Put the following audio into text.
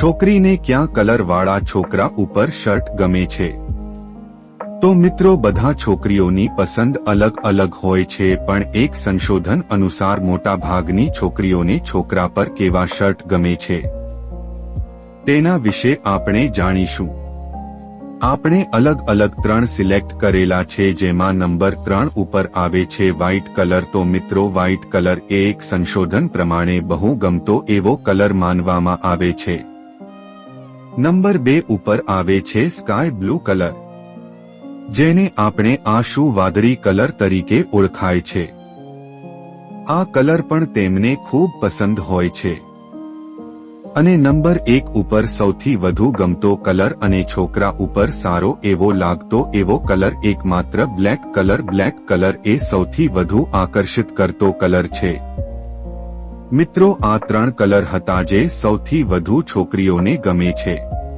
છોકરીને ક્યાં કલરવાળા છોકરા ઉપર શર્ટ ગમે છે? તો મિત્રો, બધા છોકરીઓની પસંદ અલગ અલગ હોય છે, પણ એક સંશોધન અનુસાર મોટા ભાગની છોકરીઓને છોકરા પર કેવા શર્ટ ગમે છે તેના વિશે આપણે જાણીશું. આપણે અલગ અલગ 3 સિલેક્ટ કરેલા છે, જેમાં નંબર 3 ઉપર આવે છે વ્હાઇટ કલર. તો મિત્રો, વ્હાઇટ કલર એ એક સંશોધન પ્રમાણે બહુ ગમતો એવો કલર માનવામાં આવે છે. નંબર 2 ઉપર આવે છે સ્કાય બ્લુ કલર, જેને આપણે આશુ વાદળી કલર તરીકે ઓળખાય છે. આ કલર પણ તેમને ખૂબ પસંદ હોય છે. અને નંબર 1 ઉપર સૌથી વધુ ગમતો કલર અને છોકરા ઉપર સારો એવો લાગતો એવો કલર એકમાત્ર બ્લેક કલર. બ્લેક કલર એ સૌથી વધુ આકર્ષિત કરતો કલર છે. મિત્રો, આ 3 કલર હતા જે સૌથી વધુ છોકરીઓને ગમે છે.